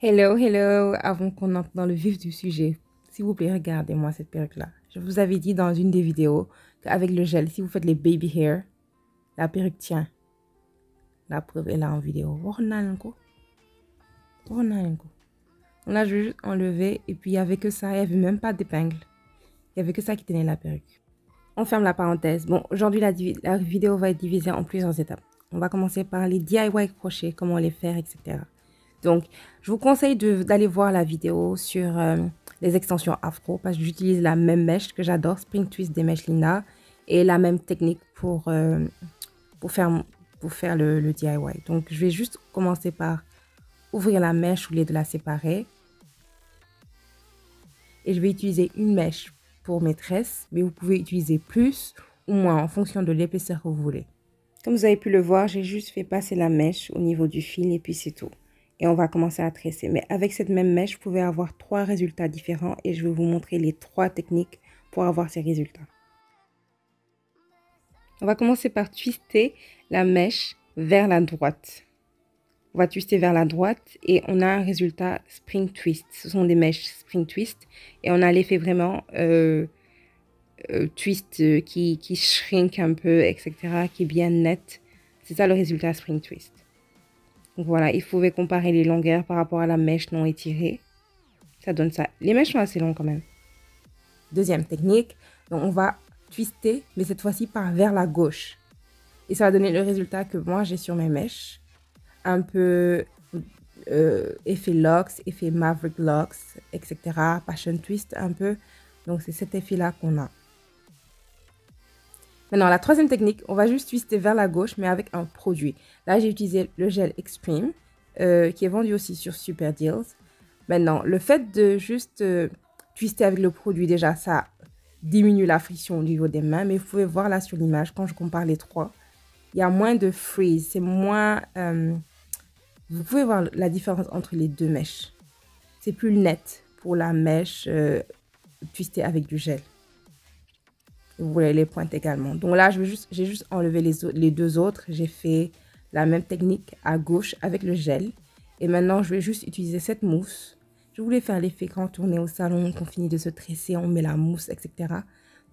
Hello, hello, avant qu'on entre dans le vif du sujet, s'il vous plaît, regardez-moi cette perruque-là. Je vous avais dit dans une des vidéos qu'avec le gel, si vous faites les baby hair, la perruque tient. La preuve est là en vidéo. On l'a juste enlevé et puis il n'y avait que ça, il n'y avait même pas d'épingle. Il n'y avait que ça qui tenait la perruque. On ferme la parenthèse. Bon, aujourd'hui, la vidéo va être divisée en plusieurs étapes. On va commencer par les DIY crochets, comment les faire, etc. Donc, je vous conseille d'aller voir la vidéo sur les extensions afro parce que j'utilise la même mèche que j'adore, Spring Twist des mèches Lina, et la même technique pour faire le DIY. Donc, je vais juste commencer par ouvrir la mèche au lieu de la séparer. Et je vais utiliser une mèche pour mes tresses, mais vous pouvez utiliser plus ou moins en fonction de l'épaisseur que vous voulez. Comme vous avez pu le voir, j'ai juste fait passer la mèche au niveau du fil et puis c'est tout. Et on va commencer à tresser. Mais avec cette même mèche, vous pouvez avoir 3 résultats différents et je vais vous montrer les 3 techniques pour avoir ces résultats. On va commencer par twister la mèche vers la droite. On va twister vers la droite et on a un résultat spring twist. Ce sont des mèches spring twist et on a l'effet vraiment twist qui shrink un peu, etc., qui est bien net. C'est ça le résultat spring twist. Donc voilà, il faut comparer les longueurs par rapport à la mèche non étirée. Ça donne ça. Les mèches sont assez longues quand même. Deuxième technique, donc on va twister, mais cette fois-ci par vers la gauche. Et ça va donner le résultat que moi j'ai sur mes mèches. Un peu effet locks, effet maverick locks, etc. Passion twist un peu. Donc c'est cet effet-là qu'on a. Maintenant, la troisième technique, on va juste twister vers la gauche, mais avec un produit. Là, j'ai utilisé le gel Extreme, qui est vendu aussi sur Super Deals. Maintenant, le fait de juste twister avec le produit, déjà, ça diminue la friction au niveau des mains. Mais vous pouvez voir là sur l'image, quand je compare les trois, il y a moins de freeze. C'est moins... vous pouvez voir la différence entre les deux mèches. C'est plus net pour la mèche twistée avec du gel. Vous voulez les pointes également. Donc là, j'ai juste enlevé les deux autres. J'ai fait la même technique à gauche avec le gel. Et maintenant, je vais juste utiliser cette mousse. Je voulais faire l'effet quand on est au salon, qu'on finit de se tresser, on met la mousse, etc.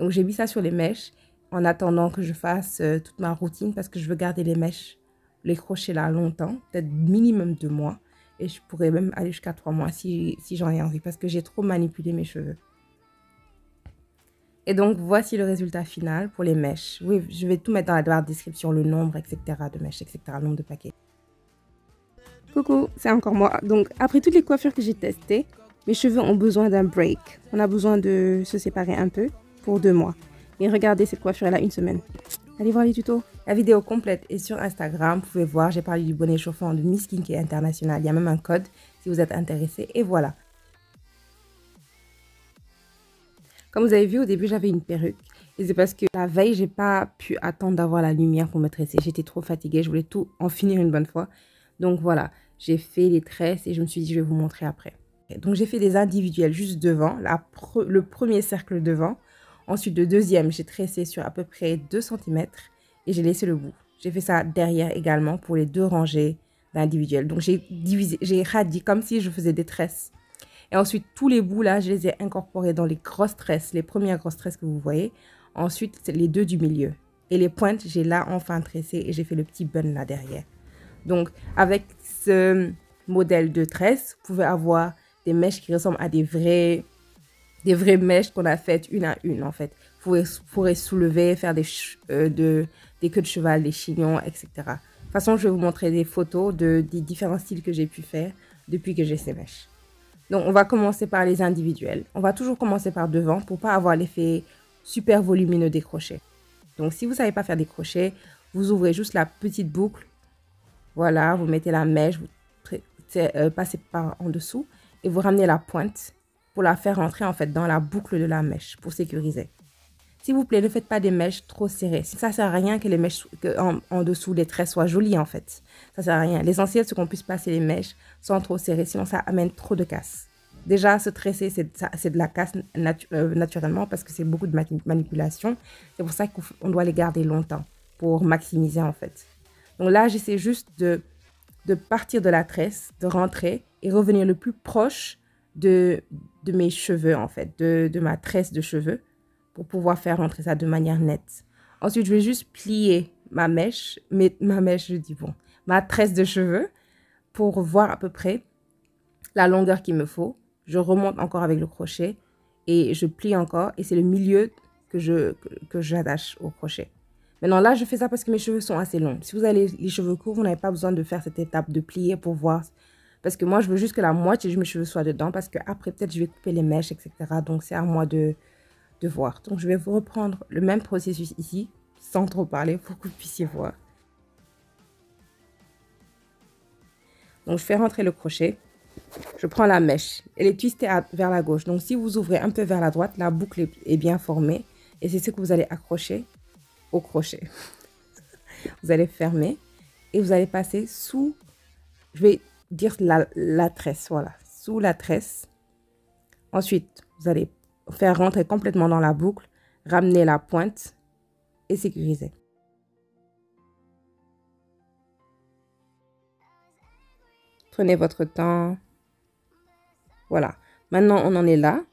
Donc j'ai mis ça sur les mèches en attendant que je fasse toute ma routine parce que je veux garder les mèches, les crochets là longtemps, peut-être minimum 2 mois. Et je pourrais même aller jusqu'à 3 mois si j'en ai envie parce que j'ai trop manipulé mes cheveux. Et donc, voici le résultat final pour les mèches. Oui, je vais tout mettre dans la barre de description, le nombre, etc. de mèches, etc. Le nombre de paquets. Coucou, c'est encore moi. Donc, après toutes les coiffures que j'ai testées, mes cheveux ont besoin d'un break. On a besoin de se séparer un peu pour 2 mois. Et regardez, cette coiffure, elle a 1 semaine. Allez voir les tutos. La vidéo complète est sur Instagram. Vous pouvez voir, j'ai parlé du bonnet chauffant de Miss Skincare International. Il y a même un code si vous êtes intéressé. Et voilà. Comme vous avez vu, au début, j'avais une perruque. Et c'est parce que la veille, j'ai pas pu attendre d'avoir la lumière pour me tresser. J'étais trop fatiguée. Je voulais tout en finir une bonne fois. Donc voilà, j'ai fait les tresses et je me suis dit, je vais vous montrer après. Donc j'ai fait des individuels juste devant, le premier cercle devant. Ensuite, le deuxième, j'ai tressé sur à peu près 2 cm et j'ai laissé le bout. J'ai fait ça derrière également pour les 2 rangées d'individuels. Donc j'ai divisé, j'ai radié comme si je faisais des tresses. Et ensuite, tous les bouts là, je les ai incorporés dans les grosses tresses, les premières grosses tresses que vous voyez. Ensuite, c'est les 2 du milieu. Et les pointes, j'ai là enfin tressé et j'ai fait le petit bun là derrière. Donc, avec ce modèle de tresse, vous pouvez avoir des mèches qui ressemblent à des vraies mèches qu'on a faites une à une en fait. Vous pourrez soulever, faire des queues de cheval, des chignons, etc. De toute façon, je vais vous montrer des photos des différents styles que j'ai pu faire depuis que j'ai ces mèches. Donc, on va commencer par les individuels. On va toujours commencer par devant pour pas avoir l'effet super volumineux des crochets. Donc, si vous ne savez pas faire des crochets, vous ouvrez juste la petite boucle. Voilà, vous mettez la mèche, vous passez par en dessous et vous ramenez la pointe pour la faire rentrer en fait dans la boucle de la mèche pour sécuriser. S'il vous plaît, ne faites pas des mèches trop serrées. Ça ne sert à rien que les mèches en dessous des tresses soient jolies en fait. Ça ne sert à rien. L'essentiel, c'est qu'on puisse passer les mèches sans trop serrer, sinon ça amène trop de casse. Déjà, se tresser, c'est de la casse naturellement parce que c'est beaucoup de manipulation. C'est pour ça qu'on doit les garder longtemps pour maximiser en fait. Donc là, j'essaie juste de de partir de la tresse, de rentrer et revenir le plus proche de mes cheveux, en fait, de ma tresse de cheveux pour pouvoir faire rentrer ça de manière nette. Ensuite, je vais juste plier ma mèche, ma tresse de cheveux pour voir à peu près la longueur qu'il me faut. Je remonte encore avec le crochet et je plie encore et c'est le milieu que j'attache au crochet. Maintenant là, je fais ça parce que mes cheveux sont assez longs. Si vous avez les cheveux courts, vous n'avez pas besoin de faire cette étape de plier pour voir. Parce que moi, je veux juste que la moitié de mes cheveux soit dedans parce qu'après, peut-être, je vais couper les mèches, etc. Donc, c'est à moi de voir. Donc, je vais vous reprendre le même processus ici, sans trop parler, pour que vous puissiez voir. Donc, je fais rentrer le crochet. Je prends la mèche. Elle est twistée vers la gauche. Donc, si vous ouvrez un peu vers la droite, la boucle est bien formée. Et c'est ce que vous allez accrocher au crochet. Vous allez fermer et vous allez passer sous, je vais dire la tresse, voilà, sous la tresse. Ensuite, vous allez faire rentrer complètement dans la boucle, ramener la pointe et sécuriser. Prenez votre temps. Voilà. Maintenant, on en est là.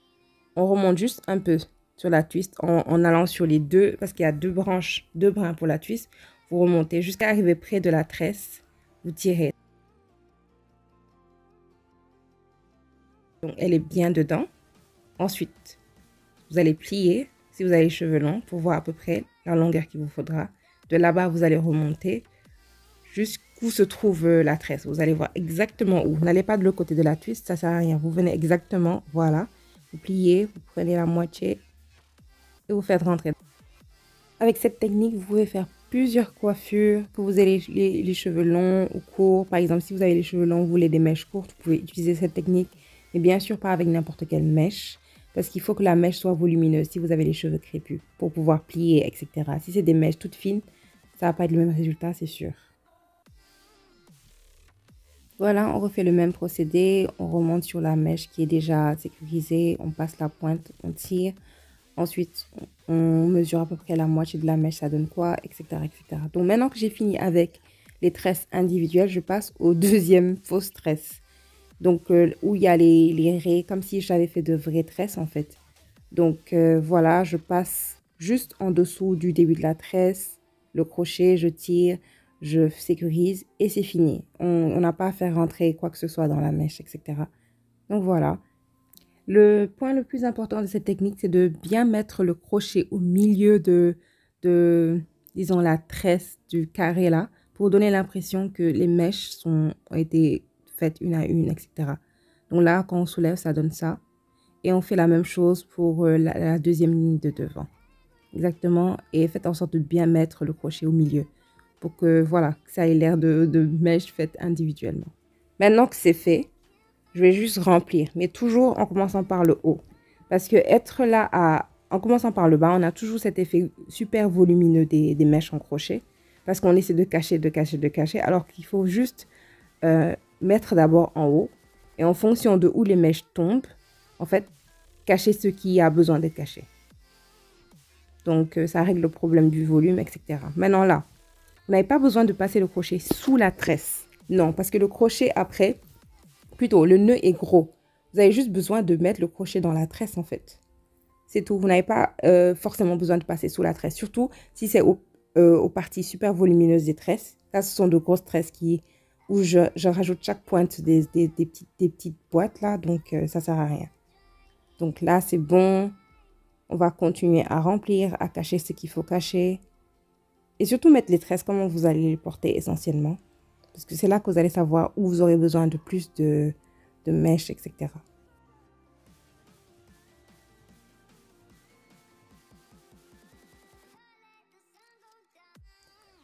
On remonte juste un peu sur la twist en allant sur les deux, parce qu'il y a deux branches, deux brins pour la twist. Vous remontez jusqu'à arriver près de la tresse. Vous tirez. Donc, elle est bien dedans. Ensuite, vous allez plier, si vous avez les cheveux longs, pour voir à peu près la longueur qu'il vous faudra. De là-bas, vous allez remonter jusqu'où se trouve la tresse. Vous allez voir exactement où. N'allez pas de l'autre côté de la twist, ça ne sert à rien. Vous venez exactement, voilà. Vous pliez, vous prenez la moitié et vous faites rentrer. Avec cette technique, vous pouvez faire plusieurs coiffures, que vous ayez les cheveux longs ou courts. Par exemple, si vous avez les cheveux longs, vous voulez des mèches courtes, vous pouvez utiliser cette technique. Mais bien sûr, pas avec n'importe quelle mèche. Parce qu'il faut que la mèche soit volumineuse si vous avez les cheveux crépus pour pouvoir plier, etc. Si c'est des mèches toutes fines, ça ne va pas être le même résultat, c'est sûr. Voilà, on refait le même procédé. On remonte sur la mèche qui est déjà sécurisée. On passe la pointe, on tire. Ensuite, on mesure à peu près la moitié de la mèche, ça donne quoi, etc., etc. Donc, maintenant que j'ai fini avec les tresses individuelles, je passe au deuxième fausse tresse. Donc, où il y a les raies, comme si j'avais fait de vraies tresses, en fait. Donc, voilà, je passe juste en dessous du début de la tresse, le crochet, je tire, je sécurise et c'est fini. On n'a pas à faire rentrer quoi que ce soit dans la mèche, etc. Donc, voilà. Le point le plus important de cette technique, c'est de bien mettre le crochet au milieu disons, la tresse du carré là, pour donner l'impression que les mèches ont été faites une à une, etc. Donc là, quand on soulève, ça donne ça. Et on fait la même chose pour la deuxième ligne de devant. Exactement. Et faites en sorte de bien mettre le crochet au milieu pour que, voilà, que ça ait l'air de mèches faites individuellement. Maintenant que c'est fait, je vais juste remplir, mais toujours en commençant par le haut. Parce que être là en commençant par le bas, on a toujours cet effet super volumineux des mèches en crochet. Parce qu'on essaie de cacher, de cacher, de cacher. Alors qu'il faut juste mettre d'abord en haut. Et en fonction de où les mèches tombent, en fait, cacher ce qui a besoin d'être caché. Donc, ça règle le problème du volume, etc. Maintenant là, vous n'avez pas besoin de passer le crochet sous la tresse. Non, parce que le crochet après... Plutôt, le nœud est gros. Vous avez juste besoin de mettre le crochet dans la tresse, en fait. C'est tout. Vous n'avez pas forcément besoin de passer sous la tresse. Surtout si c'est aux parties super volumineuses des tresses. Là, ce sont de grosses tresses où je rajoute chaque pointe des petites boîtes, là. Donc, ça ne sert à rien. Donc là, c'est bon. On va continuer à remplir, à cacher ce qu'il faut cacher. Et surtout, mettre les tresses, comment vous allez les porter essentiellement. Parce que c'est là que vous allez savoir où vous aurez besoin de plus de mèches, etc.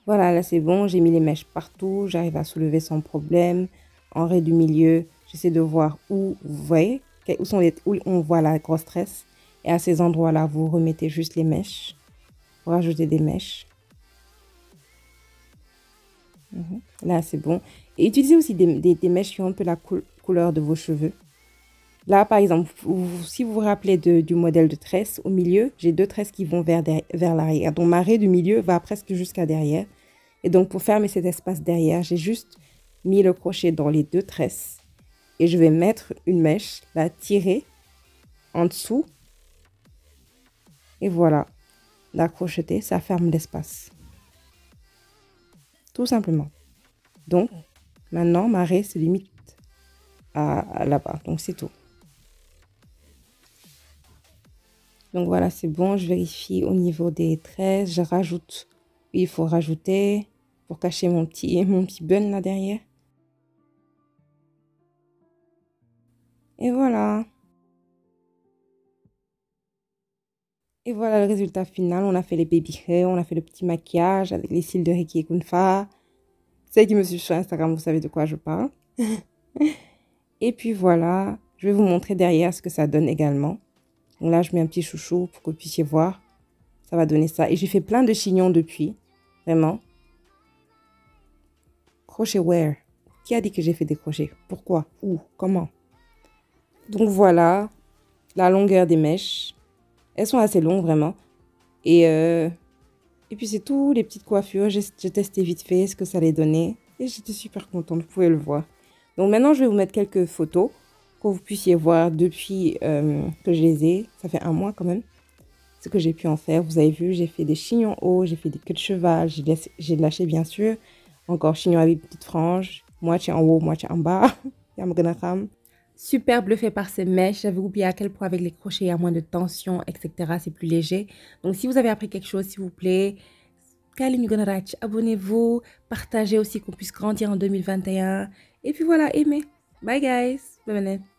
Voilà, là c'est bon. J'ai mis les mèches partout. J'arrive à soulever sans problème. En raie du milieu, j'essaie de voir où vous voyez, où on voit la grosse tresse. Et à ces endroits-là, vous remettez juste les mèches. Vous rajoutez des mèches. Là, c'est bon. Et utilisez aussi des mèches qui ont un peu la couleur de vos cheveux. Là, par exemple, si vous vous rappelez du modèle de tresse, au milieu, j'ai deux tresses qui vont vers l'arrière. Donc, ma raie du milieu va presque jusqu'à derrière. Et donc, pour fermer cet espace derrière, j'ai juste mis le crochet dans les 2 tresses et je vais mettre une mèche, la tirer en dessous et voilà, la crocheter, ça ferme l'espace. Tout simplement. Donc, maintenant, ma raie se limite à là-bas. Donc, c'est tout. Donc, voilà, c'est bon. Je vérifie au niveau des tresses. Je rajoute. Il faut rajouter pour cacher mon petit bun là derrière. Et voilà. Et voilà le résultat final. On a fait les baby hairs, on a fait le petit maquillage avec les cils de Ricky et Kunfa. Ceux qui me suivent sur Instagram, vous savez de quoi je parle. Et puis voilà, je vais vous montrer derrière ce que ça donne également. Donc là, je mets un petit chouchou pour que vous puissiez voir. Ça va donner ça. Et j'ai fait plein de chignons depuis. Vraiment. Crochet wear. Qui a dit que j'ai fait des crochets? Pourquoi? Où? Comment? Donc voilà la longueur des mèches. Elles sont assez longues vraiment. Et puis c'est tout, les petites coiffures. J'ai testé vite fait ce que ça allait donner. Et j'étais super contente, vous pouvez le voir. Donc maintenant, je vais vous mettre quelques photos pour que vous puissiez voir depuis que je les ai. Ça fait un mois quand même. Ce que j'ai pu en faire. Vous avez vu, j'ai fait des chignons hauts, j'ai fait des queues de cheval. J'ai lâché bien sûr. Encore chignon avec une petite frange. Moitié en haut, moitié en bas. Super bluffé par ces mèches. J'avais oublié à quel point avec les crochets, il y a moins de tension, etc. C'est plus léger. Donc, si vous avez appris quelque chose, s'il vous plaît, abonnez-vous. Partagez aussi qu'on puisse grandir en 2021. Et puis voilà, aimez. Bye guys. Bye bye.